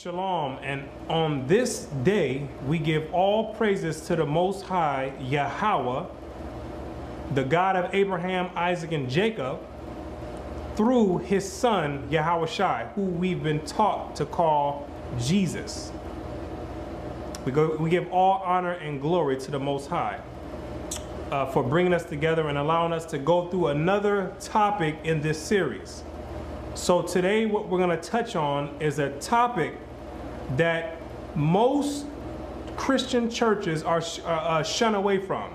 Shalom, and on this day we give all praises to the Most High Yahweh, the God of Abraham, Isaac, and Jacob, through his son Yarashalam, who we've been taught to call Jesus. We give all honor and glory to the Most High for bringing us together and allowing us to go through another topic in this series. So today what we're going to touch on is a topic that most Christian churches are shun away from.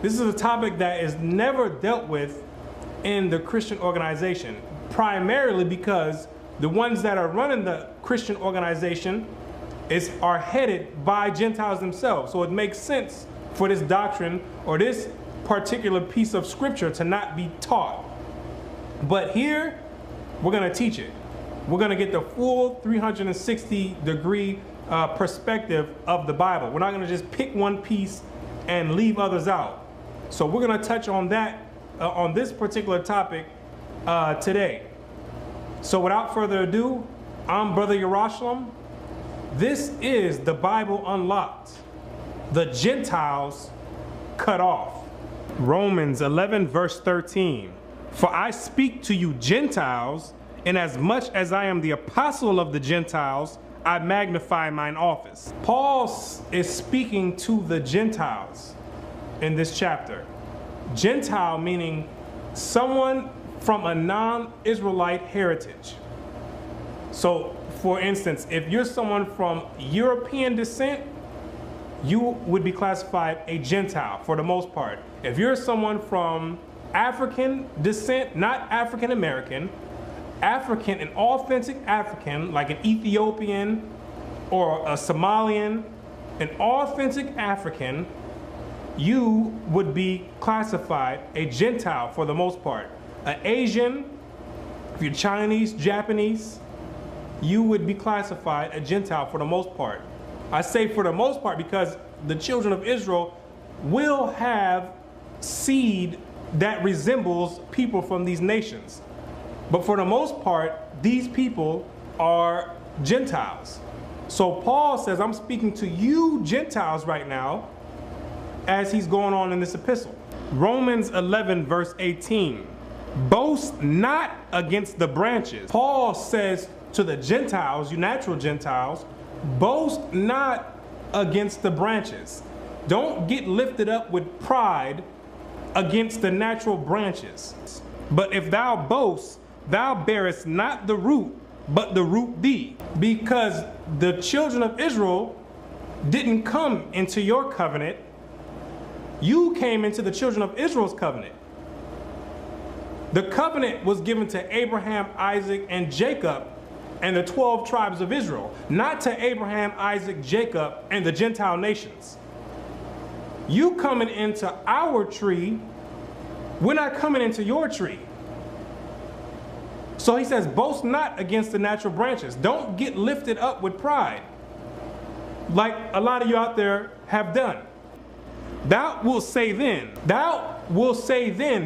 This is a topic that is never dealt with in the Christian organization, primarily because the ones that are running the Christian organization are headed by Gentiles themselves. So it makes sense for this doctrine or this particular piece of scripture to not be taught. But here, we're going to teach it. We're going to get the full 360-degree perspective of the Bible. We're not going to just pick one piece and leave others out. So we're going to touch on that, on this particular topic today. So without further ado, I'm Brother Yarashalam. This is the Bible Unlocked. The Gentiles cut off. Romans 11 verse 13. For I speak to you Gentiles, inasmuch as I am the apostle of the Gentiles, I magnify mine office. Paul is speaking to the Gentiles in this chapter. Gentile meaning someone from a non-Israelite heritage. So, for instance, if you're someone from European descent, you would be classified a Gentile for the most part. If you're someone from African descent, not African American, African, an authentic African, like an Ethiopian or a Somalian, an authentic African, you would be classified a Gentile for the most part. An Asian, if you're Chinese, Japanese, you would be classified a Gentile for the most part. I say for the most part because the children of Israel will have seed that resembles people from these nations. But for the most part, these people are Gentiles. So Paul says, I'm speaking to you Gentiles right now as he's going on in this epistle. Romans 11 verse 18. Boast not against the branches. Paul says to the Gentiles, you natural Gentiles, boast not against the branches. Don't get lifted up with pride against the natural branches. But if thou boast, thou bearest not the root, but the root thee. Because the children of Israel didn't come into your covenant. You came into the children of Israel's covenant. The covenant was given to Abraham, Isaac, and Jacob, and the 12 tribes of Israel, not to Abraham, Isaac, Jacob, and the Gentile nations. You coming into our tree, we're not coming into your tree. So he says, boast not against the natural branches. Don't get lifted up with pride, like a lot of you out there have done. Thou wilt say then,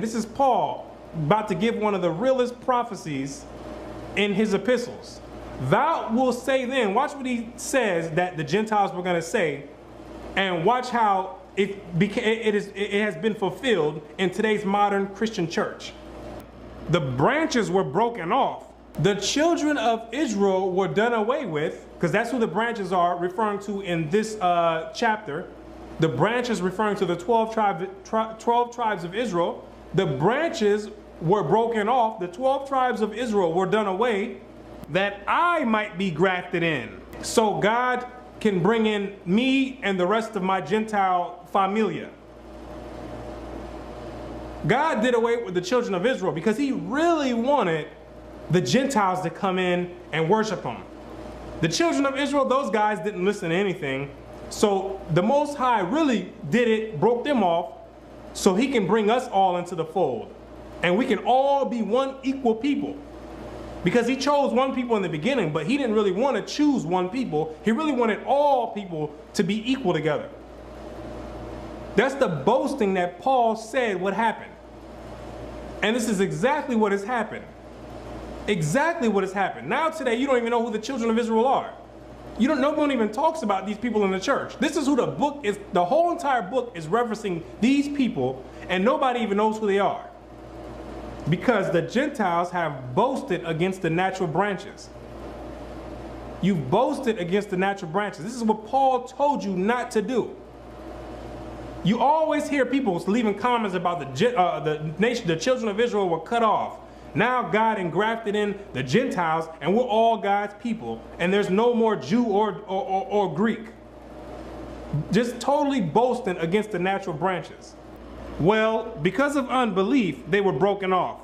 this is Paul about to give one of the realest prophecies in his epistles. Thou wilt say then, watch what he says that the Gentiles were going to say, and watch how it has been fulfilled in today's modern Christian church. The branches were broken off. The children of Israel were done away with, because that's who the branches are referring to in this chapter. The branches referring to the 12 tribes of Israel. The branches were broken off. The 12 tribes of Israel were done away, that I might be grafted in. So God can bring in me and the rest of my Gentile familia. God did away with the children of Israel because he really wanted the Gentiles to come in and worship him. The children of Israel, those guys didn't listen to anything. So the Most High really did it, broke them off, so he can bring us all into the fold. And we can all be one equal people. Because he chose one people in the beginning, but he didn't really want to choose one people. He really wanted all people to be equal together. That's the boasting that Paul said would happen. And this is exactly what has happened. Exactly what has happened. Now today, you don't even know who the children of Israel are. No one even talks about these people in the church. This is who the book is. The whole entire book is referencing these people, and nobody even knows who they are. Because the Gentiles have boasted against the natural branches. You've boasted against the natural branches. This is what Paul told you not to do. You always hear people leaving comments about the children of Israel were cut off. Now God engrafted in the Gentiles, and we're all God's people, and there's no more Jew or Greek. Just totally boasting against the natural branches. Well, because of unbelief, they were broken off.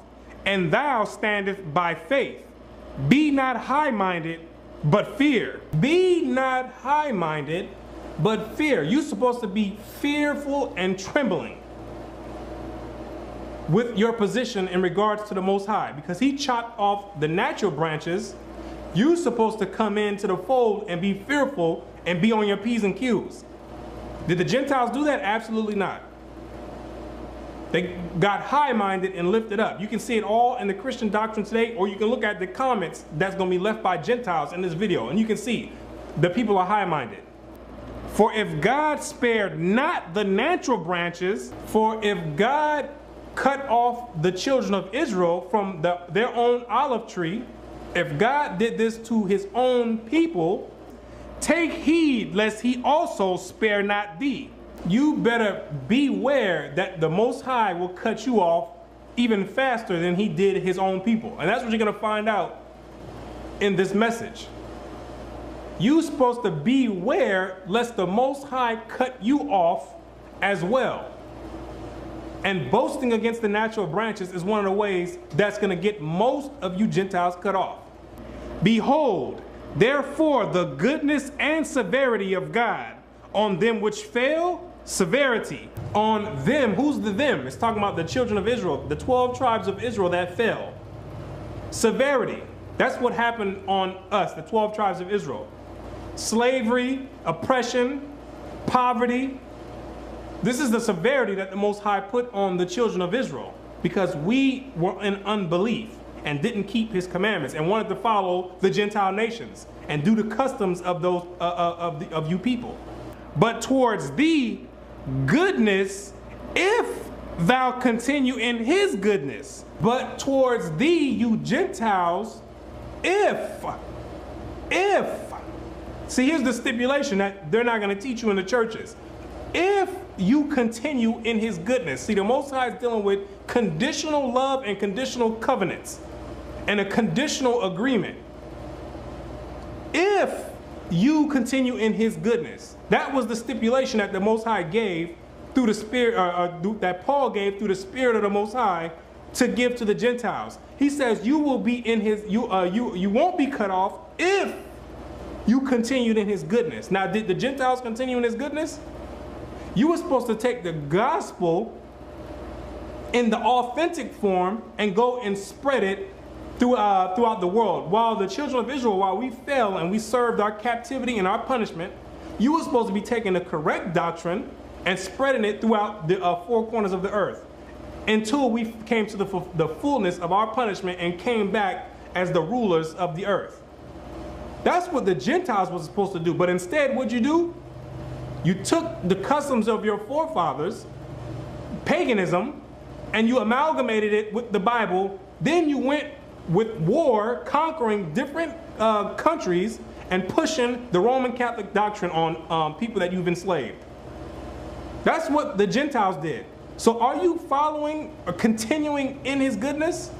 And thou standest by faith. Be not high-minded, but fear. Be not high-minded, but fear. You're supposed to be fearful and trembling with your position in regards to the Most High. Because he chopped off the natural branches, you're supposed to come into the fold and be fearful and be on your P's and Q's. Did the Gentiles do that? Absolutely not. They got high-minded and lifted up. You can see it all in the Christian doctrine today, or you can look at the comments that's going to be left by Gentiles in this video, and you can see the people are high-minded. For if God spared not the natural branches, for if God cut off the children of Israel from their own olive tree, if God did this to his own people, take heed lest he also spare not thee. You better beware that the Most High will cut you off even faster than he did his own people. And that's what you're going to find out in this message. You're supposed to beware lest the Most High cut you off as well. And boasting against the natural branches is one of the ways that's going to get most of you Gentiles cut off. Behold, therefore, the goodness and severity of God on them which fail, severity. On them, who's the them? It's talking about the children of Israel, the 12 tribes of Israel that fell. Severity. That's what happened on us, the 12 tribes of Israel. Slavery, oppression, poverty. This is the severity that the Most High put on the children of Israel because we were in unbelief and didn't keep his commandments and wanted to follow the Gentile nations and do the customs of those of you people. But towards thee, goodness, if thou continue in his goodness. But towards thee, you Gentiles, if. See, here's the stipulation that they're not going to teach you in the churches. If you continue in his goodness. See, the Most High is dealing with conditional love and conditional covenants and a conditional agreement. If you continue in his goodness. That was the stipulation that the Most High gave through the Spirit, that Paul gave through the Spirit of the Most High to give to the Gentiles. He says you will be in his, you won't be cut off if you continued in his goodness. Now, did the Gentiles continue in his goodness? You were supposed to take the gospel in the authentic form and go and spread it throughout the world. While the children of Israel, while we fell and we served our captivity and our punishment, you were supposed to be taking the correct doctrine and spreading it throughout the four corners of the earth until we came to the fullness of our punishment and came back as the rulers of the earth. That's what the Gentiles were supposed to do. But instead, what'd you do? You took the customs of your forefathers, paganism, and you amalgamated it with the Bible. Then you went with war, conquering different countries and pushing the Roman Catholic doctrine on people that you've enslaved. That's what the Gentiles did. So are you following or continuing in his goodness?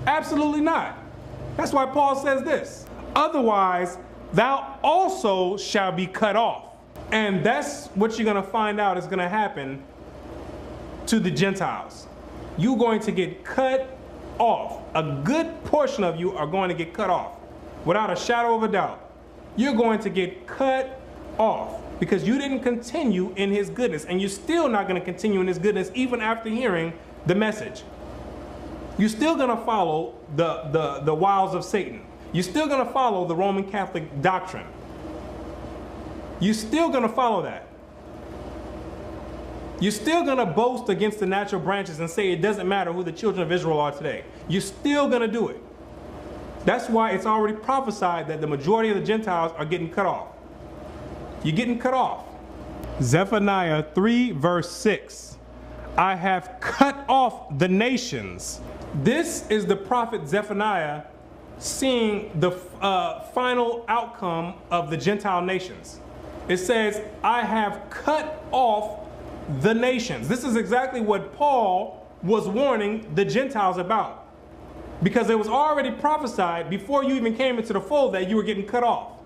Absolutely not. That's why Paul says this. Otherwise, thou also shall be cut off. And that's what you're going to find out is going to happen to the Gentiles. You're going to get cut off. A good portion of you are going to get cut off. Without a shadow of a doubt. You're going to get cut off because you didn't continue in his goodness. And you're still not going to continue in his goodness even after hearing the message. You're still going to follow the wiles of Satan. You're still going to follow the Roman Catholic doctrine. You're still going to follow that. You're still going to boast against the natural branches and say it doesn't matter who the children of Israel are today. You're still going to do it. That's why it's already prophesied that the majority of the Gentiles are getting cut off. You're getting cut off. Zephaniah 3 verse 6. I have cut off the nations. This is the prophet Zephaniah seeing the final outcome of the Gentile nations. It says, I have cut off the nations. This is exactly what Paul was warning the Gentiles about. Because it was already prophesied before you even came into the fold that you were getting cut off.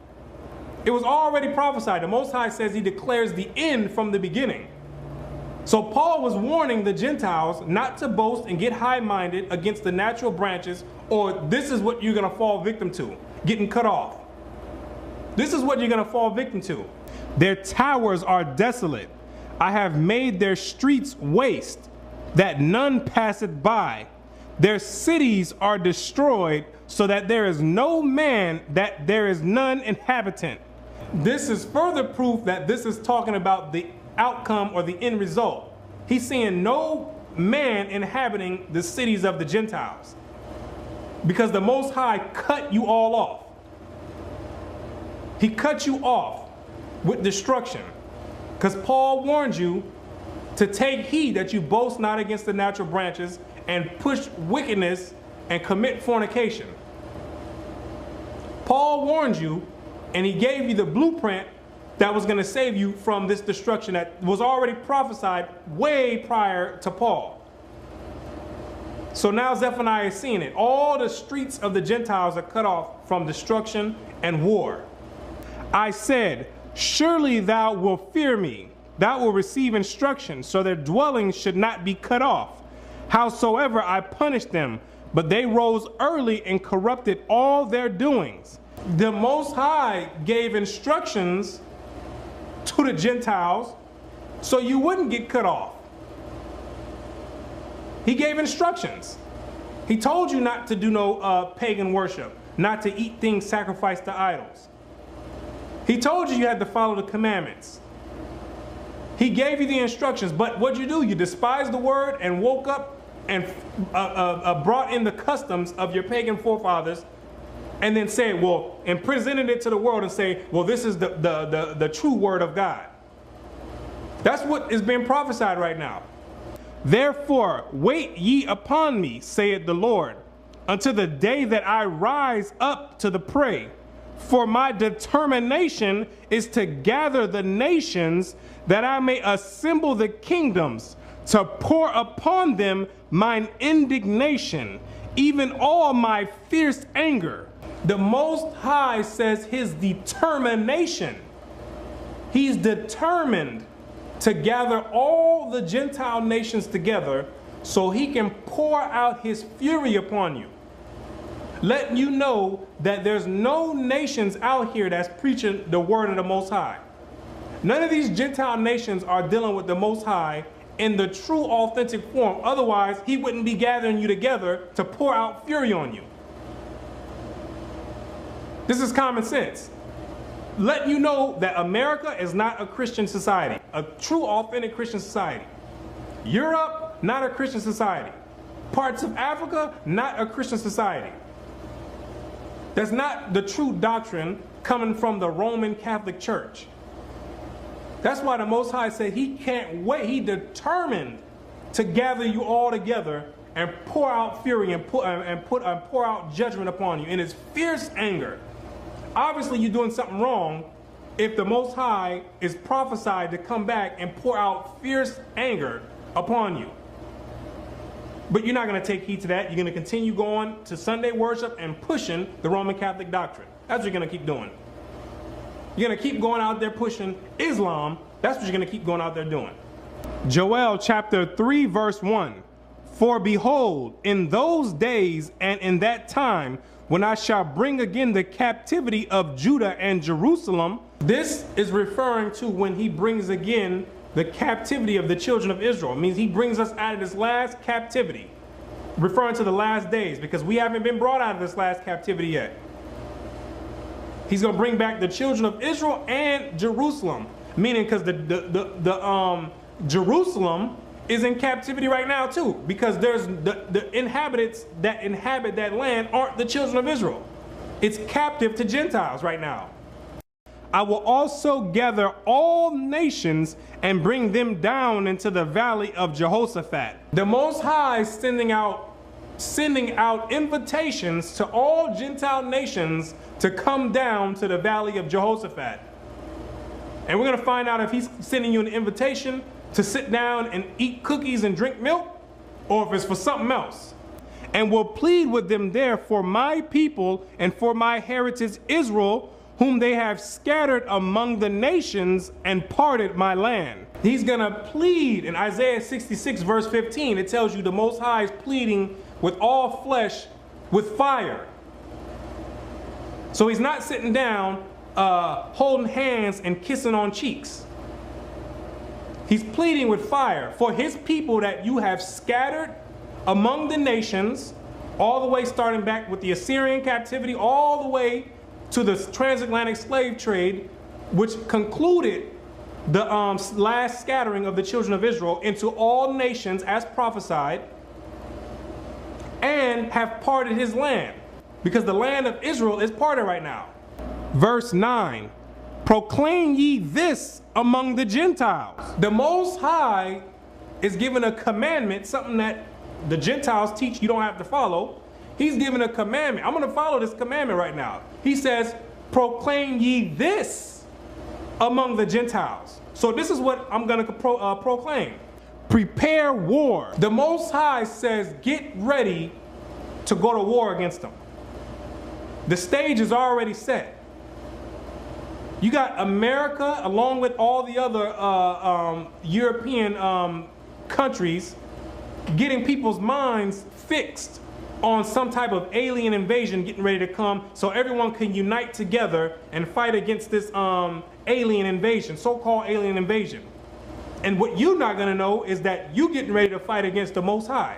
It was already prophesied. The Most High says he declares the end from the beginning. So Paul was warning the Gentiles not to boast and get high-minded against the natural branches, or this is what you're going to fall victim to, getting cut off. This is what you're going to fall victim to. Their towers are desolate. I have made their streets waste, that none passeth by. Their cities are destroyed, so that there is no man, that there is none inhabitant. This is further proof that this is talking about the outcome or the end result. He's saying no man inhabiting the cities of the Gentiles, because the Most High cut you all off. He cut you off with destruction, because Paul warned you to take heed that you boast not against the natural branches and push wickedness and commit fornication. Paul warned you, and he gave you the blueprint that was going to save you from this destruction that was already prophesied way prior to Paul. So now Zephaniah is seeing it. All the streets of the Gentiles are cut off from destruction and war. I said, surely thou wilt fear me. Thou wilt receive instruction, so their dwellings should not be cut off. Howsoever I punished them, but they rose early and corrupted all their doings. The Most High gave instructions to the Gentiles so you wouldn't get cut off. He gave instructions. He told you not to do no pagan worship, not to eat things sacrificed to idols. He told you you had to follow the commandments. He gave you the instructions, but what'd you do? You despised the word and woke up and brought in the customs of your pagan forefathers, and then said, well, and presented it to the world and say, well, this is the true word of God. That's what is being prophesied right now. Therefore, wait ye upon me, saith the Lord, until the day that I rise up to the prey. For my determination is to gather the nations, that I may assemble the kingdoms, to pour upon them mine indignation, even all my fierce anger. The Most High says his determination. He's determined to gather all the Gentile nations together so he can pour out his fury upon you. Letting you know that there's no nations out here that's preaching the word of the Most High. None of these Gentile nations are dealing with the Most High in the true authentic form. Otherwise, he wouldn't be gathering you together to pour out fury on you. This is common sense. Letting you know that America is not a Christian society, a true authentic Christian society. Europe, not a Christian society. Parts of Africa, not a Christian society. That's not the true doctrine coming from the Roman Catholic Church. That's why the Most High said he can't wait. He determined to gather you all together and pour out fury and pour out judgment upon you in his fierce anger. Obviously, you're doing something wrong if the Most High is prophesied to come back and pour out fierce anger upon you. But you're not going to take heed to that. You're going to continue going to Sunday worship and pushing the Roman Catholic doctrine. That's what you're going to keep doing. You're going to keep going out there pushing Islam. That's what you're going to keep going out there doing. Joel chapter 3 verse 1. For behold, in those days and in that time, when I shall bring again the captivity of Judah and Jerusalem. This is referring to when he brings again the captivity of the children of Israel. It means he brings us out of this last captivity, referring to the last days, because we haven't been brought out of this last captivity yet. He's going to bring back the children of Israel and Jerusalem, meaning because Jerusalem is in captivity right now too, because there's the inhabitants that inhabit that land aren't the children of Israel. It's captive to Gentiles right now. I will also gather all nations and bring them down into the valley of Jehoshaphat. The Most High is sending out invitations to all Gentile nations to come down to the valley of Jehoshaphat. And we're going to find out if he's sending you an invitation to sit down and eat cookies and drink milk, or if it's for something else. And will plead with them there for my people and for my heritage Israel, whom they have scattered among the nations and parted my land. He's going to plead in Isaiah 66 verse 15. It tells you the Most High is pleading with all flesh with fire. So he's not sitting down holding hands and kissing on cheeks. He's pleading with fire for his people that you have scattered among the nations, all the way starting back with the Assyrian captivity, all the way to the transatlantic slave trade, which concluded the last scattering of the children of Israel into all nations as prophesied, and have parted his land, because the land of Israel is parted right now. Verse 9, proclaim ye this among the Gentiles. The Most High is giving a commandment, something that the Gentiles teach you don't have to follow. He's giving a commandment. I'm going to follow this commandment right now. He says, proclaim ye this among the Gentiles. So this is what I'm going to proclaim. Prepare war. The Most High says, get ready to go to war against them. The stage is already set. You got America, along with all the other European countries, getting people's minds fixed on some type of alien invasion getting ready to come, so everyone can unite together and fight against this alien invasion, so-called alien invasion. And what you're not going to know is that you getting ready to fight against the Most High.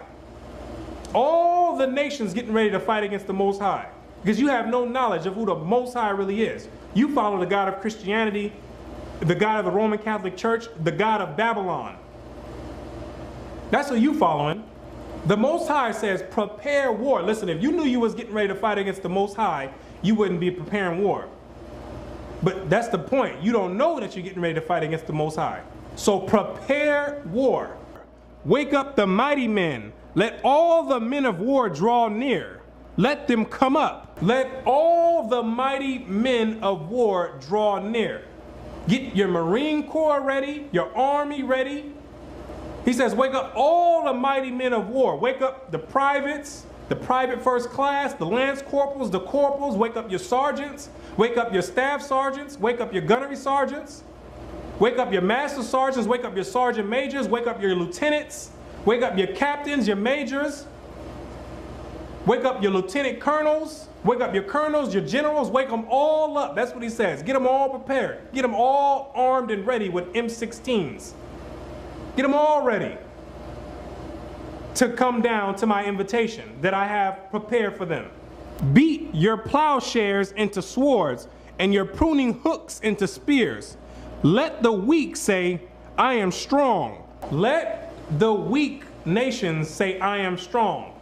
All the nations getting ready to fight against the Most High, because you have no knowledge of who the Most High really is. You follow the God of Christianity, the God of the Roman Catholic Church, the God of Babylon. That's who you following. The Most High says, prepare war. Listen, if you knew you was getting ready to fight against the Most High, you wouldn't be preparing war. But that's the point. You don't know that you're getting ready to fight against the Most High. So prepare war. Wake up the mighty men. Let all the men of war draw near. Let them come up. Let all the mighty men of war draw near. Get your Marine Corps ready, your army ready. He says, wake up all the mighty men of war. Wake up the privates, the private first class, the lance corporals, the corporals. Wake up your sergeants. Wake up your staff sergeants. Wake up your gunnery sergeants. Wake up your master sergeants. Wake up your sergeant majors. Wake up your lieutenants. Wake up your captains, your majors. Wake up your lieutenant colonels. Wake up your colonels, your generals. Wake them all up. That's what he says. Get them all prepared. Get them all armed and ready with M16s. Get them all ready to come down to my invitation that I have prepared for them. Beat your plowshares into swords and your pruning hooks into spears. Let the weak say, I am strong. Let the weak nations say, I am strong.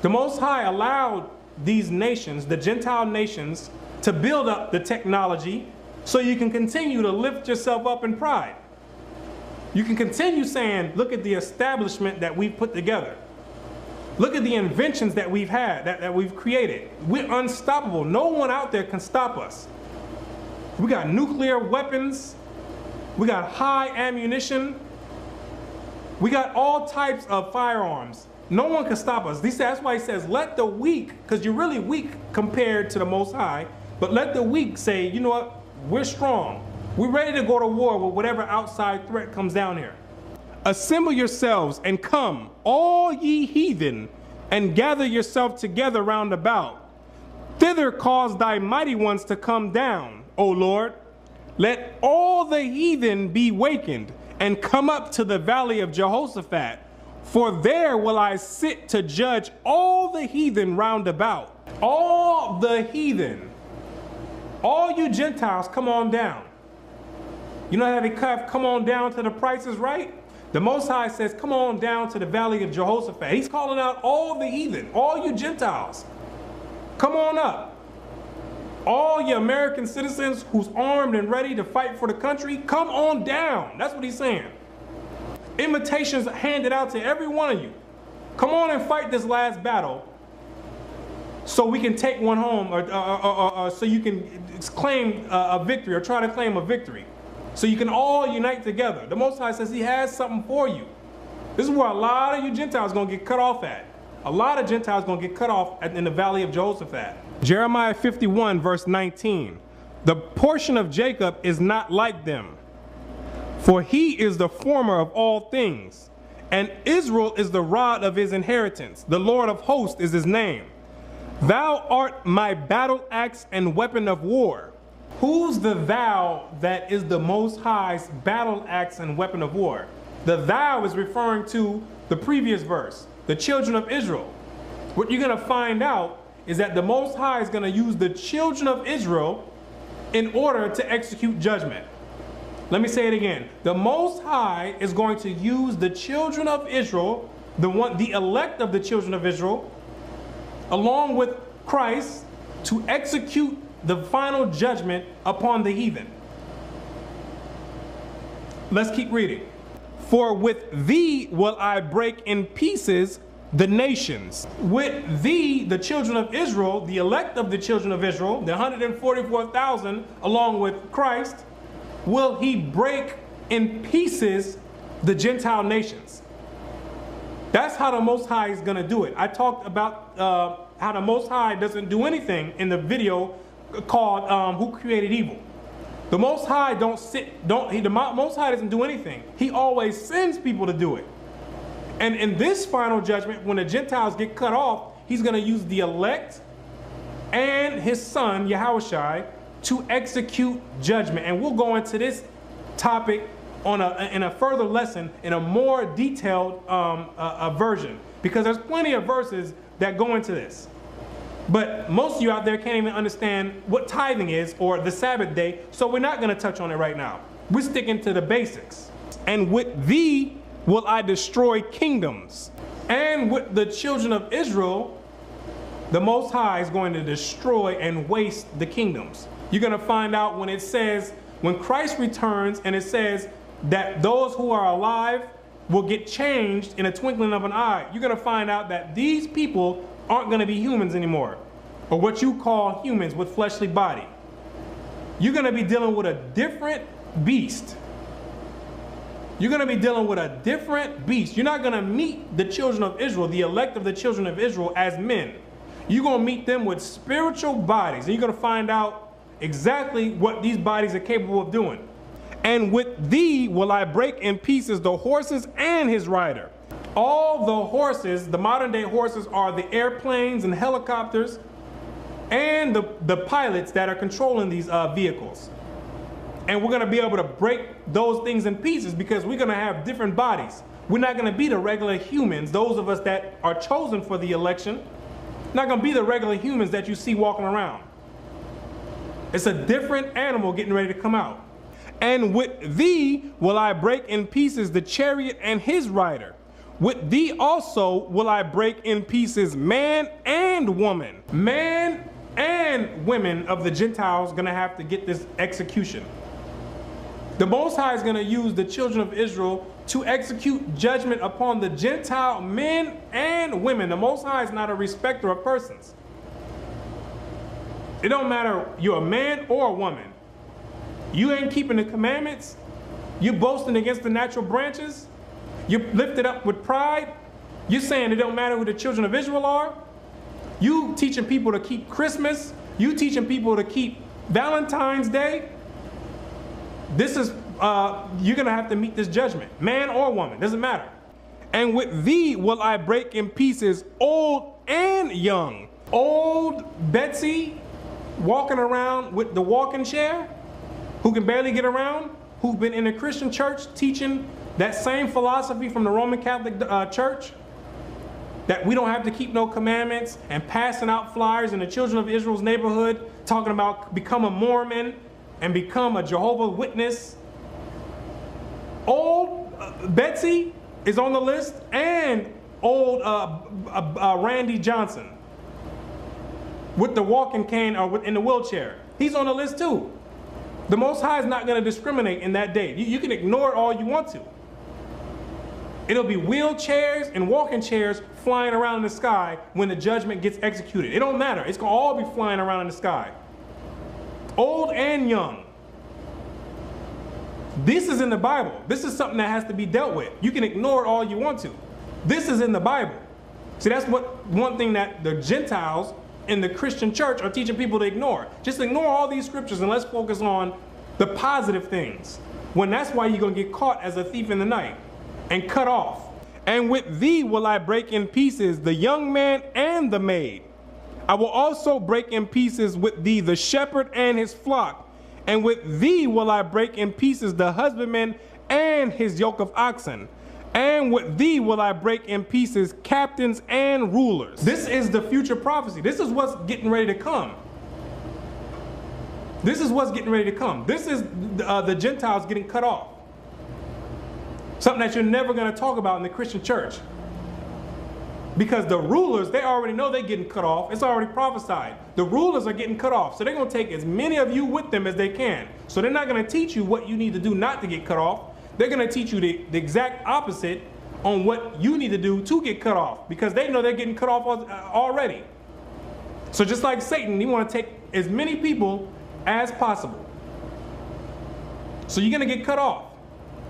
The Most High allowed these nations, the Gentile nations, to build up the technology so you can continue to lift yourself up in pride. You can continue saying, look at the establishment that we've put together. Look at the inventions that we've had, that we've created. We're unstoppable. No one out there can stop us. We got nuclear weapons. We got high ammunition. We got all types of firearms. No one can stop us. That's why he says, let the weak, because you're really weak compared to the Most High, but let the weak say, you know what, we're strong. We're ready to go to war with whatever outside threat comes down here. Assemble yourselves and come, all ye heathen, and gather yourself together round about. Thither cause thy mighty ones to come down, O Lord. Let all the heathen be wakened, and come up to the valley of Jehoshaphat. For there will I sit to judge all the heathen round about. All the heathen. All you Gentiles, come on down. You know how they come on down to the Price is Right? The Most High says, come on down to the valley of Jehoshaphat. He's calling out all the heathen, all you Gentiles. Come on up. All you American citizens who's armed and ready to fight for the country, come on down. That's what he's saying. Invitations handed out to every one of you. Come on and fight this last battle so we can take one home, or so you can claim a victory, or try to claim a victory. So you can all unite together. The Most High says he has something for you. This is where a lot of you Gentiles are going to get cut off at. A lot of Gentiles are going to get cut off in the valley of Jehoshaphat. Jeremiah 51 verse 19. The portion of Jacob is not like them, for he is the former of all things, and Israel is the rod of his inheritance. The Lord of hosts is his name. Thou art my battle axe and weapon of war. Who's the thou that is the Most High's battle axe and weapon of war? The thou is referring to the previous verse, the children of Israel. What you're going to find out is that the Most High is going to use the children of Israel in order to execute judgment. Let me say it again. The Most High is going to use the children of Israel, the elect of the children of Israel, along with Christ, to execute the final judgment upon the heathen. Let's keep reading. For with thee will I break in pieces the nations. With thee, the children of Israel, the elect of the children of Israel, the 144,000, along with Christ, will he break in pieces the Gentile nations. That's how the Most High is going to do it. I talked about how the Most High doesn't do anything in the video called Who Created Evil. The Most High the Most High doesn't do anything. He always sends people to do it. And in this final judgment, when the Gentiles get cut off, he's going to use the elect and his son, Yahushua, to execute judgment. And we'll go into this topic in a further lesson in a more detailed version, because there's plenty of verses that go into this. But most of you out there can't even understand what tithing is or the Sabbath day, so we're not going to touch on it right now. We're sticking to the basics. And with thee will I destroy kingdoms. And with the children of Israel, the Most High is going to destroy and waste the kingdoms. You're going to find out when it says, when Christ returns and it says that those who are alive will get changed in a twinkling of an eye, you're going to find out that these people aren't going to be humans anymore, or what you call humans with fleshly body. You're going to be dealing with a different beast. You're going to be dealing with a different beast. You're not going to meet the children of Israel, the elect of the children of Israel, as men. You're going to meet them with spiritual bodies, and you're going to find out exactly what these bodies are capable of doing. And with thee will I break in pieces the horses and his rider. All the horses, the modern day horses, are the airplanes and helicopters and the pilots that are controlling these vehicles. And we're going to be able to break those things in pieces because we're going to have different bodies. We're not going to be the regular humans, those of us that are chosen for the election. Not going to be the regular humans that you see walking around. It's a different animal getting ready to come out. And with thee will I break in pieces the chariot and his rider. With thee also will I break in pieces man and woman. Man and women of the Gentiles going to have to get this execution. The Most High is going to use the children of Israel to execute judgment upon the Gentile men and women. The Most High is not a respecter of persons. It don't matter you're a man or a woman. You ain't keeping the commandments. You boasting against the natural branches. You're lifted up with pride. You're saying it don't matter who the children of Israel are. You teaching people to keep Christmas. You teaching people to keep Valentine's Day. This is, you're going to have to meet this judgment. Man or woman, doesn't matter. And with thee will I break in pieces old and young. Old Betsy walking around with the walking chair, who can barely get around, who've been in a Christian church teaching that same philosophy from the Roman Catholic Church, that we don't have to keep no commandments, and passing out flyers in the children of Israel's neighborhood talking about become a Mormon and become a Jehovah's Witness. Old Betsy is on the list, and old Randy Johnson with the walking cane or in the wheelchair. He's on the list too. The Most High is not going to discriminate in that day. You can ignore it all you want to. It'll be wheelchairs and walking chairs flying around in the sky when the judgment gets executed. It don't matter. It's going to all be flying around in the sky. Old and young. This is in the Bible. This is something that has to be dealt with. You can ignore it all you want to. This is in the Bible. See, that's one thing that the Gentiles in the Christian church are teaching people to ignore. Just ignore all these scriptures and let's focus on the positive things. When that's why you're going to get caught as a thief in the night and cut off. And with thee will I break in pieces the young man and the maid. I will also break in pieces with thee the shepherd and his flock. And with thee will I break in pieces the husbandman and his yoke of oxen. And with thee will I break in pieces captains and rulers. This is the future prophecy. This is what's getting ready to come. This is what's getting ready to come. This is the Gentiles getting cut off. Something that you're never going to talk about in the Christian church. Because the rulers, they already know they're getting cut off. It's already prophesied. The rulers are getting cut off. So they're going to take as many of you with them as they can. So they're not going to teach you what you need to do not to get cut off. They're going to teach you the exact opposite on what you need to do to get cut off. Because they know they're getting cut off already. So just like Satan, he wants to take as many people as possible. So you're going to get cut off.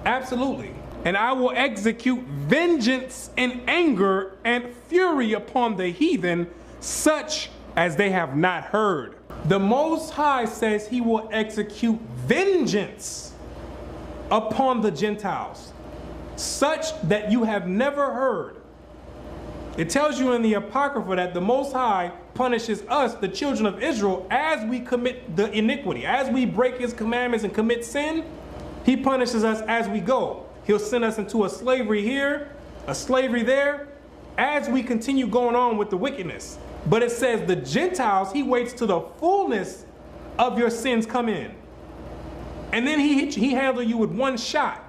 Absolutely. And I will execute vengeance and anger and fury upon the heathen, such as they have not heard. The Most High says he will execute vengeance upon the Gentiles, such that you have never heard. It tells you in the Apocrypha that the Most High punishes us, the children of Israel, as we commit the iniquity. As we break his commandments and commit sin, he punishes us as we go. He'll send us into a slavery here, a slavery there, as we continue going on with the wickedness. But it says the Gentiles, he waits till the fullness of your sins come in. And then he handles you with one shot.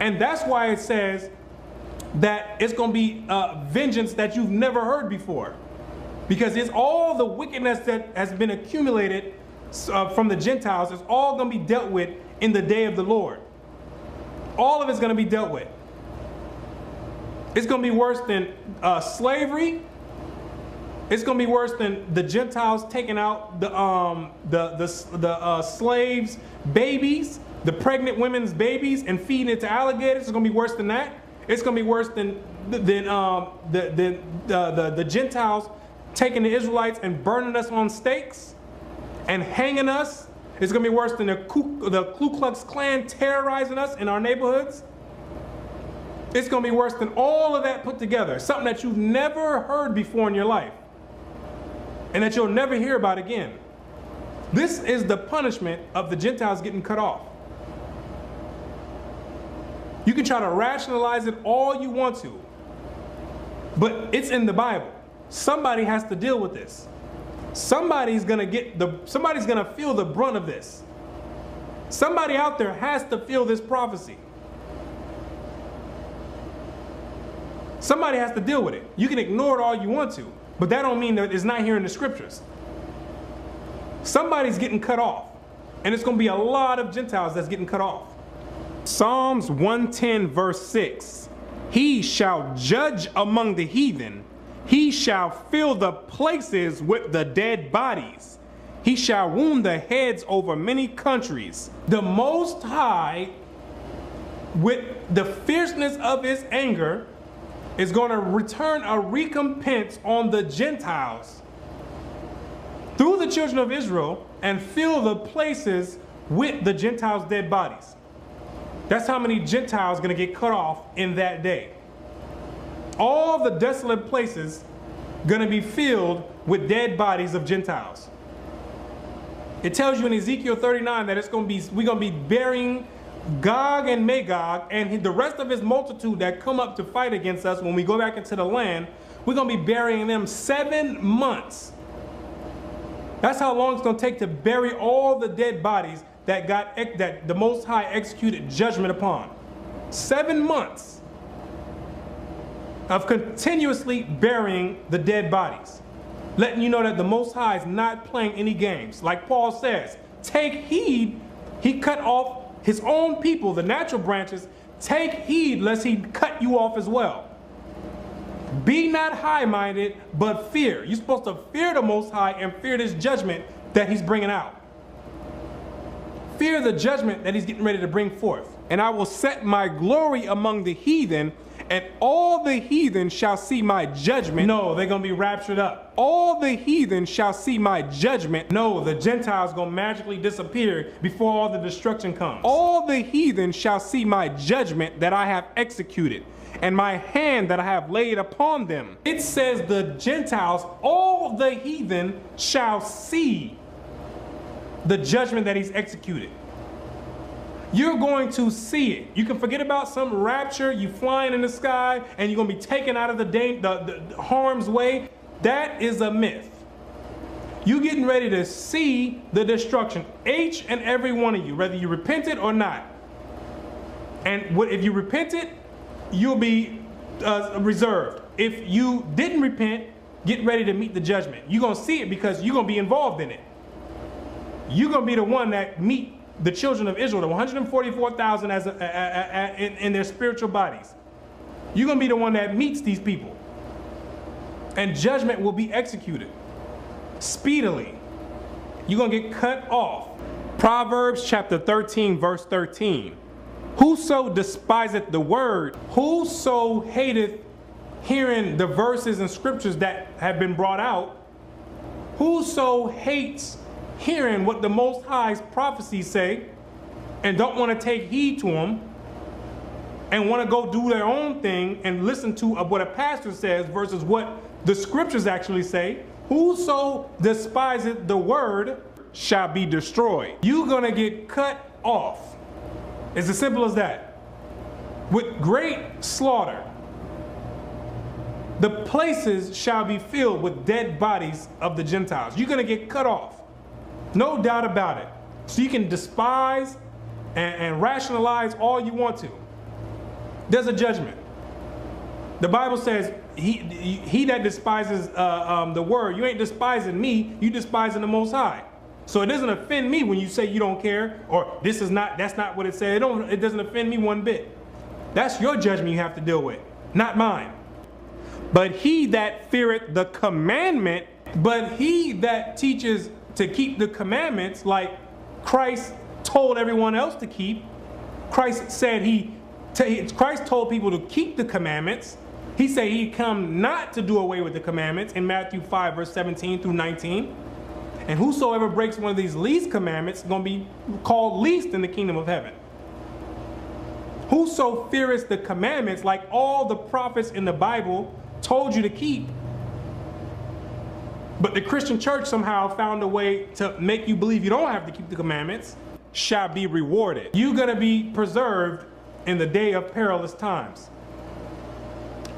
And that's why it says that it's going to be vengeance that you've never heard before. Because it's all the wickedness that has been accumulated from the Gentiles. It's all going to be dealt with in the day of the Lord. All of it's going to be dealt with. It's going to be worse than slavery. It's going to be worse than the Gentiles taking out the slaves' babies, the pregnant women's babies, and feeding it to alligators. It's going to be worse than that. It's going to be worse than the Gentiles taking the Israelites and burning us on stakes and hanging us. It's going to be worse than the Ku Klux Klan terrorizing us in our neighborhoods. It's going to be worse than all of that put together. Something that you've never heard before in your life. And that you'll never hear about again. This is the punishment of the Gentiles getting cut off. You can try to rationalize it all you want to. But it's in the Bible. Somebody has to deal with this. Somebody's gonna feel the brunt of this. Somebody out there has to feel this prophecy. Somebody has to deal with it. You can ignore it all you want to, but that don't mean that it's not here in the scriptures. Somebody's getting cut off, and it's gonna be a lot of Gentiles that's getting cut off. Psalms 110 verse 6. He shall judge among the heathen. He shall fill the places with the dead bodies. He shall wound the heads over many countries. The Most High, with the fierceness of his anger, is going to return a recompense on the Gentiles through the children of Israel and fill the places with the Gentiles' dead bodies. That's how many Gentiles are going to get cut off in that day. All the desolate places going to be filled with dead bodies of Gentiles. It tells you in Ezekiel 39 that we're going to be burying Gog and Magog and the rest of his multitude that come up to fight against us when we go back into the land. We're going to be burying them 7 months. That's how long it's going to take to bury all the dead bodies that the Most High executed judgment upon. 7 months of continuously burying the dead bodies, letting you know that the Most High is not playing any games. Like Paul says, take heed. He cut off his own people, the natural branches. Take heed lest he cut you off as well. Be not high-minded, but fear. You're supposed to fear the Most High and fear this judgment that he's bringing out. Fear the judgment that he's getting ready to bring forth. And I will set my glory among the heathen, and all the heathen shall see my judgment. No, they're going to be raptured up. All the heathen shall see my judgment. No, the Gentiles going to magically disappear before all the destruction comes. All the heathen shall see my judgment that I have executed, and my hand that I have laid upon them. It says the Gentiles, all the heathen shall see the judgment that he's executed. You're going to see it. You can forget about some rapture, you flying in the sky, and you're going to be taken out of the harm's way. That is a myth. You're getting ready to see the destruction, each and every one of you, whether you repented or not. And if you repented, you'll be reserved. If you didn't repent, get ready to meet the judgment. You're going to see it because you're going to be involved in it. You're going to be the one that meet the children of Israel, the 144,000 in their spiritual bodies. You're going to be the one that meets these people. And judgment will be executed speedily. You're going to get cut off. Proverbs chapter 13, verse 13. Whoso despiseth the word, whoso hateth hearing the verses and scriptures that have been brought out, whoso hates hearing what the Most High's prophecies say and don't want to take heed to them and want to go do their own thing and listen to what a pastor says versus what the scriptures actually say, whoso despiseth the word shall be destroyed. You're going to get cut off. It's as simple as that. With great slaughter, the places shall be filled with dead bodies of the Gentiles. You're going to get cut off. No doubt about it. So you can despise and rationalize all you want to. There's a judgment. The Bible says, he that despises the word, you ain't despising me, you despising the Most High. So it doesn't offend me when you say you don't care, or that's not what it said. It doesn't offend me one bit. That's your judgment you have to deal with, not mine. But he that feareth the commandment, but he that teaches to keep the commandments like Christ told everyone else to keep. Christ said Christ told people to keep the commandments. He said he come not to do away with the commandments in Matthew 5 verse 17 through 19. And whosoever breaks one of these least commandments is going to be called least in the kingdom of heaven. Whoso feareth the commandments, like all the prophets in the Bible told you to keep. But the Christian church somehow found a way to make you believe you don't have to keep the commandments, shall be rewarded. You're going to be preserved in the day of perilous times.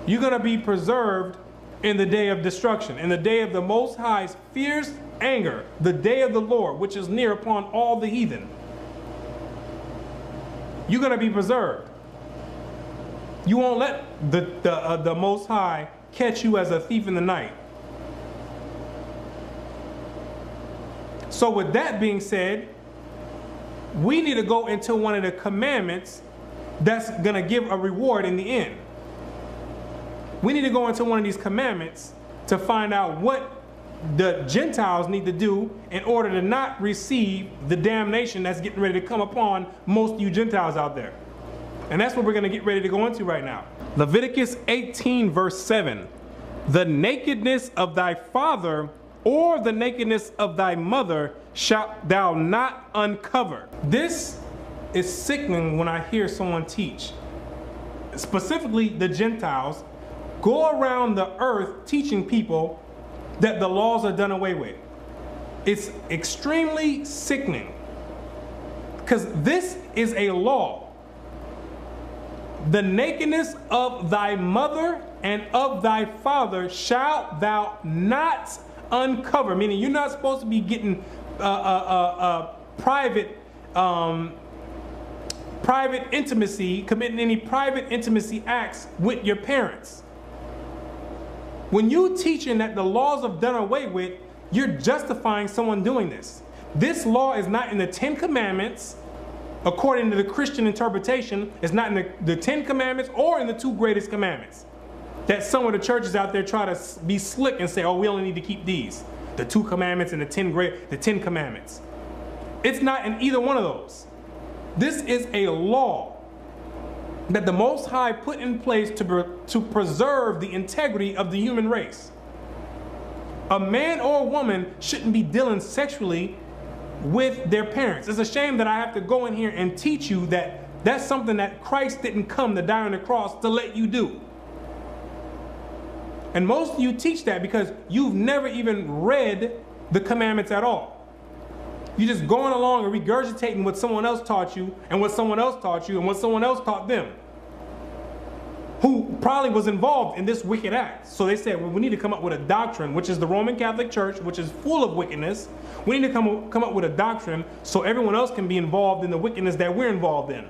You're going to be preserved in the day of destruction, in the day of the Most High's fierce anger, the day of the Lord, which is near upon all the heathen. You're going to be preserved. You won't let the Most High catch you as a thief in the night. So with that being said, we need to go into one of the commandments that's going to give a reward in the end. We need to go into one of these commandments to find out what the Gentiles need to do in order to not receive the damnation that's getting ready to come upon most of you Gentiles out there. And that's what we're going to get ready to go into right now. Leviticus 18 verse 7. The nakedness of thy father or the nakedness of thy mother shalt thou not uncover. This is sickening when I hear someone teach, specifically the Gentiles, go around the earth teaching people that the laws are done away with. It's extremely sickening because this is a law. The nakedness of thy mother and of thy father shalt thou not uncover, meaning you're not supposed to be getting private private intimacy, committing any private intimacy acts with your parents. When you teaching that the laws are done away with, you're justifying someone doing this. This law is not in the 10 Commandments, according to the Christian interpretation. It's not in the 10 Commandments or in the 2 greatest commandments. That some of the churches out there try to be slick and say, oh, we only need to keep these. The 2 Commandments and the 10 Commandments. It's not in either one of those. This is a law that the Most High put in place to preserve the integrity of the human race. A man or a woman shouldn't be dealing sexually with their parents. It's a shame that I have to go in here and teach you that that's something that Christ didn't come to die on the cross to let you do. And most of you teach that because you've never even read the commandments at all. You're just going along and regurgitating what someone else taught you and what someone else taught you and what someone else taught them, who probably was involved in this wicked act. So they said, well, we need to come up with a doctrine, which is the Roman Catholic Church, which is full of wickedness. We need to come up with a doctrine so everyone else can be involved in the wickedness that we're involved in.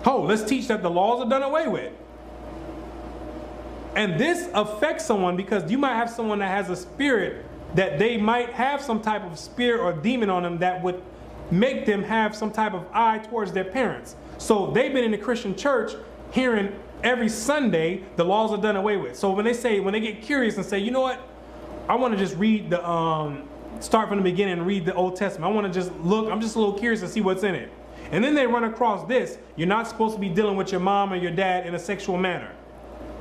Oh, let's teach that the laws are done away with. And this affects someone because you might have someone that has a spirit, that they might have some type of spirit or demon on them that would make them have some type of eye towards their parents. So they've been in the Christian church hearing every Sunday the laws are done away with. So when they get curious and say, you know what, I want to just read the, start from the beginning and read the Old Testament. I want to just look, I'm just a little curious to see what's in it. And then they run across this, you're not supposed to be dealing with your mom or your dad in a sexual manner.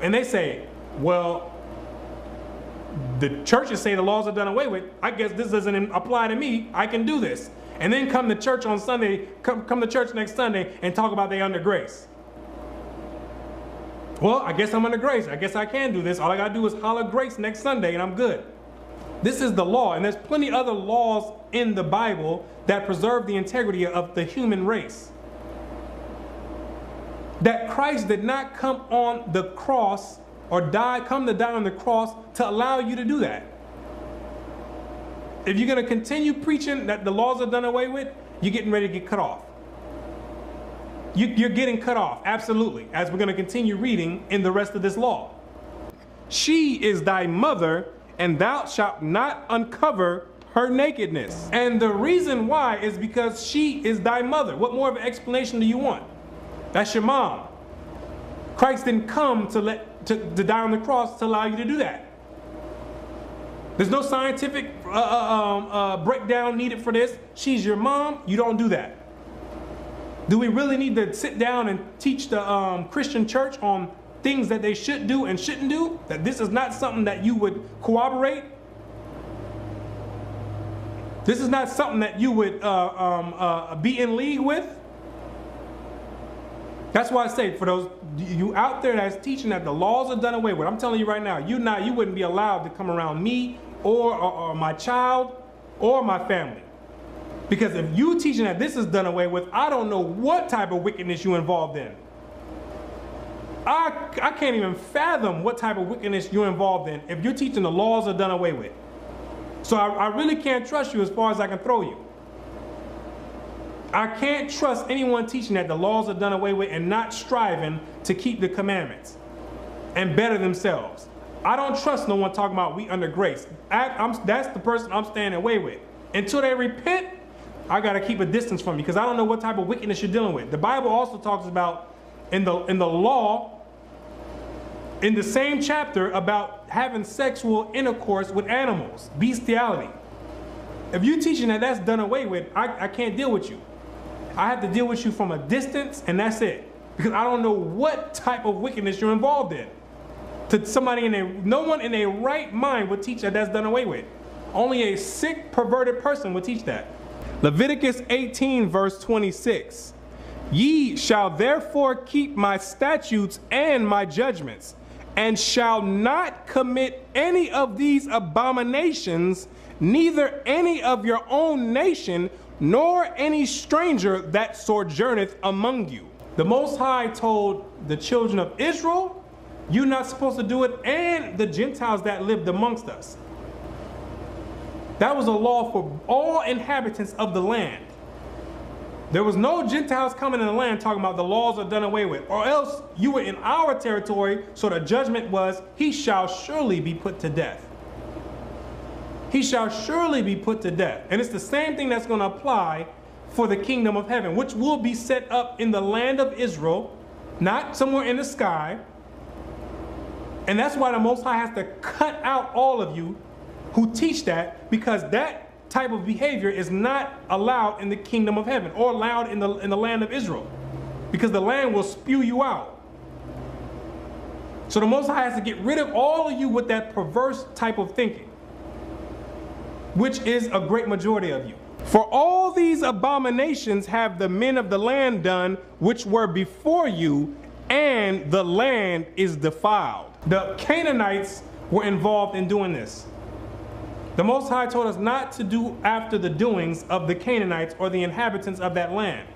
And they say, well, the churches say the laws are done away with. I guess this doesn't apply to me. I can do this. And then come to church on Sunday, come to church next Sunday and talk about they under grace. Well, I guess I'm under grace. I guess I can do this. All I got to do is holler grace next Sunday and I'm good. This is the law. And there's plenty other laws in the Bible that preserve the integrity of the human race. That Christ did not come on the cross or come to die on the cross to allow you to do that. If you're going to continue preaching that the laws are done away with, you're getting ready to get cut off. You're getting cut off, absolutely, as we're going to continue reading in the rest of this law. She is thy mother, and thou shalt not uncover her nakedness. And the reason why is because she is thy mother. What more of an explanation do you want? That's your mom. Christ didn't come to die on the cross to allow you to do that. There's no scientific breakdown needed for this. She's your mom. You don't do that. Do we really need to sit down and teach the Christian church on things that they should do and shouldn't do? That this is not something that you would corroborate? This is not something that you would be in league with? That's why I say, for those you out there that's teaching that the laws are done away with, I'm telling you right now, you wouldn't be allowed to come around me or my child or my family. Because if you teaching that this is done away with, I don't know what type of wickedness you're involved in. I can't even fathom what type of wickedness you're involved in if you're teaching the laws are done away with. So I really can't trust you as far as I can throw you. I can't trust anyone teaching that the laws are done away with and not striving to keep the commandments and better themselves. I don't trust no one talking about we under grace. That's the person I'm staying away with. Until they repent, I got to keep a distance from you because I don't know what type of wickedness you're dealing with. The Bible also talks about in the law, in the same chapter, about having sexual intercourse with animals, bestiality. If you're teaching that that's done away with, I can't deal with you. I have to deal with you from a distance, and that's it. Because I don't know what type of wickedness you're involved in. To somebody no one in their right mind would teach that that's done away with. Only a sick, perverted person would teach that. Leviticus 18, verse 26. Ye shall therefore keep my statutes and my judgments, and shall not commit any of these abominations, neither any of your own nation, nor any stranger that sojourneth among you. The Most High told the children of Israel, you're not supposed to do it, and the Gentiles that lived amongst us. That was a law for all inhabitants of the land. There was no Gentiles coming in the land talking about the laws are done away with, or else you were in our territory, so the judgment was, he shall surely be put to death. He shall surely be put to death. And it's the same thing that's going to apply for the kingdom of heaven, which will be set up in the land of Israel, not somewhere in the sky. And that's why the Most High has to cut out all of you who teach that, because that type of behavior is not allowed in the kingdom of heaven or allowed in the land of Israel, because the land will spew you out. So the Most High has to get rid of all of you with that perverse type of thinking, which is a great majority of you. For all these abominations have the men of the land done, which were before you, and the land is defiled. The Canaanites were involved in doing this. The Most High told us not to do after the doings of the Canaanites or the inhabitants of that land.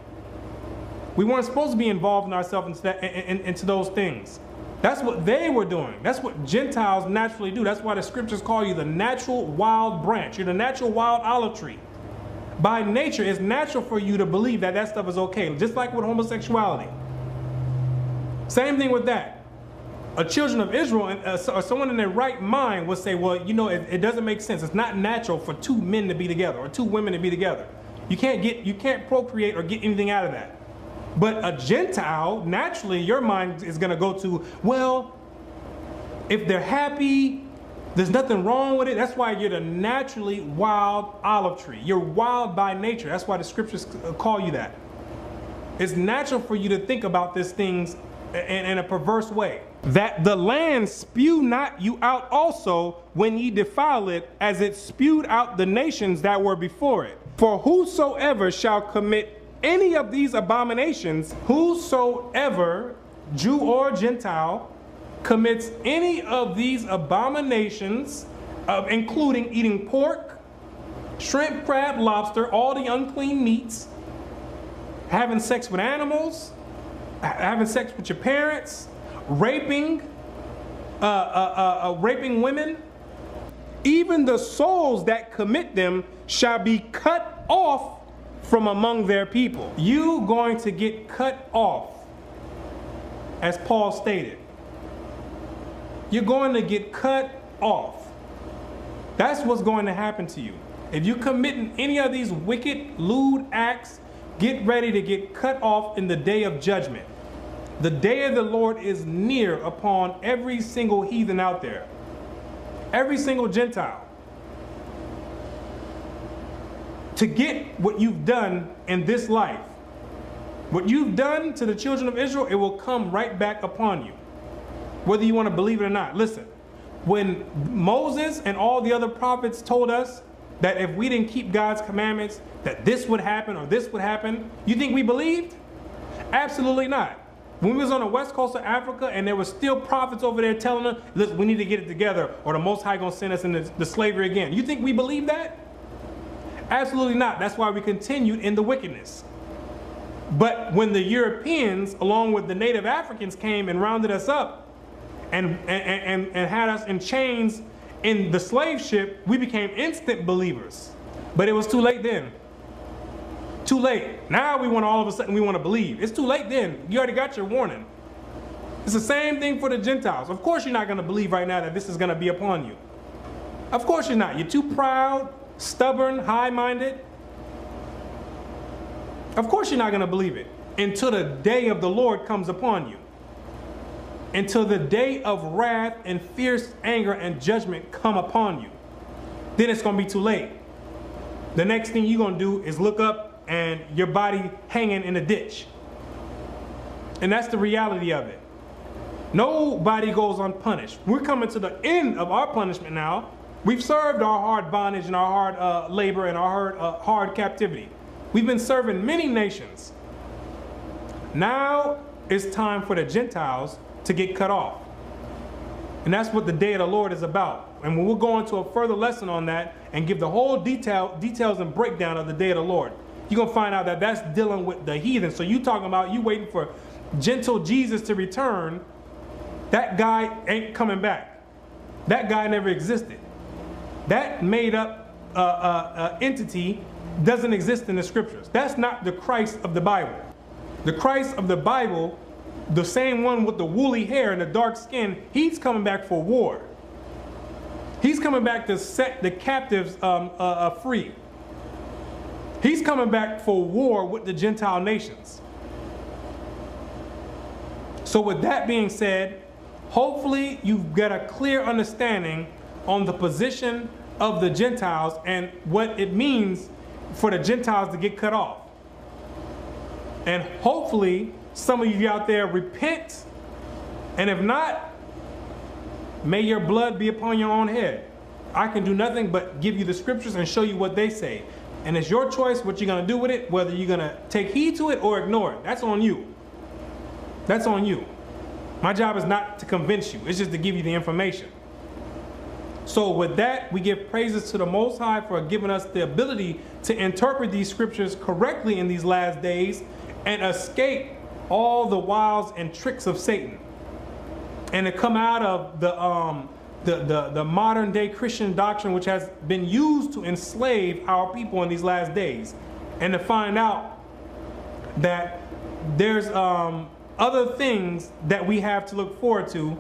We weren't supposed to be involved in ourselves into those things. That's what they were doing. That's what Gentiles naturally do. That's why the scriptures call you the natural wild branch. You're the natural wild olive tree. By nature, it's natural for you to believe that that stuff is okay, just like with homosexuality. Same thing with that. A children of Israel or someone in their right mind would say, well, you know, it doesn't make sense. It's not natural for two men to be together or two women to be together. You can't procreate or get anything out of that. But a Gentile, naturally, your mind is going to go to, well, if they're happy, there's nothing wrong with it. That's why you're the naturally wild olive tree. You're wild by nature. That's why the scriptures call you that. It's natural for you to think about these things in a perverse way. That the land spew not you out also when ye defile it, as it spewed out the nations that were before it. For whosoever shall commit any of these abominations, whosoever, Jew or Gentile, commits any of these abominations, including eating pork, shrimp, crab, lobster, all the unclean meats, having sex with animals, having sex with your parents, raping women, even the souls that commit them shall be cut off from among their people. You going to get cut off, as Paul stated. You're going to get cut off. That's what's going to happen to you. If you're committing any of these wicked, lewd acts, get ready to get cut off in the day of judgment. The day of the Lord is near upon every single heathen out there. Every single Gentile. To get what you've done in this life, what you've done to the children of Israel, it will come right back upon you, whether you want to believe it or not. Listen, when Moses and all the other prophets told us that if we didn't keep God's commandments, that this would happen or this would happen, you think we believed? Absolutely not. When we was on the west coast of Africa and there were still prophets over there telling us, listen, we need to get it together or the Most High gonna send us into the slavery again. You think we believe that? Absolutely not. That's why we continued in the wickedness. But when the Europeans, along with the native Africans, came and rounded us up and had us in chains in the slave ship, we became instant believers. But it was too late then. Too late. Now we want all of a sudden we want to believe. It's too late then. You already got your warning. It's the same thing for the Gentiles. Of course you're not going to believe right now that this is going to be upon you. Of course you're not. You're too proud, stubborn, high-minded. Of course you're not going to believe it until the day of the Lord comes upon you. Until the day of wrath and fierce anger and judgment come upon you. Then it's going to be too late. The next thing you're going to do is look up and your body hanging in a ditch. And that's the reality of it. Nobody goes unpunished. We're coming to the end of our punishment now. We've served our hard bondage and our hard labor and our hard captivity. We've been serving many nations. Now it's time for the Gentiles to get cut off. And that's what the day of the Lord is about. And we'll go into a further lesson on that and give the whole details and breakdown of the day of the Lord. You're going to find out that that's dealing with the heathen. So you talking about you waiting for gentle Jesus to return. That guy ain't coming back. That guy never existed. That made up entity doesn't exist in the scriptures. That's not the Christ of the Bible. The Christ of the Bible, the same one with the woolly hair and the dark skin, he's coming back for war. He's coming back to set the captives free. He's coming back for war with the Gentile nations. So with that being said, hopefully you've got a clear understanding on the position of the Gentiles and what it means for the Gentiles to get cut off. And hopefully some of you out there repent, and if not, may your blood be upon your own head. I can do nothing but give you the scriptures and show you what they say. And it's your choice what you're going to do with it, whether you're going to take heed to it or ignore it. That's on you. That's on you. My job is not to convince you. It's just to give you the information. So with that, we give praises to the Most High for giving us the ability to interpret these scriptures correctly in these last days and escape all the wiles and tricks of Satan, and to come out of the modern day Christian doctrine, which has been used to enslave our people in these last days, and to find out that there's other things that we have to look forward to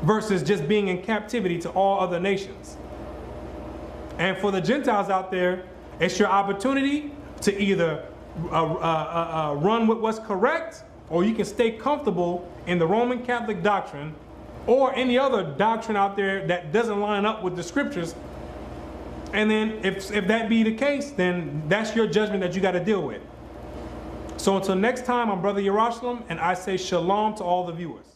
versus just being in captivity to all other nations. And for the Gentiles out there, it's your opportunity to either run with what's correct, or you can stay comfortable in the Roman Catholic doctrine or any other doctrine out there that doesn't line up with the scriptures. And then if that be the case, then that's your judgment that you got to deal with. So until next time, I'm Brother Yarashalam, and I say shalom to all the viewers.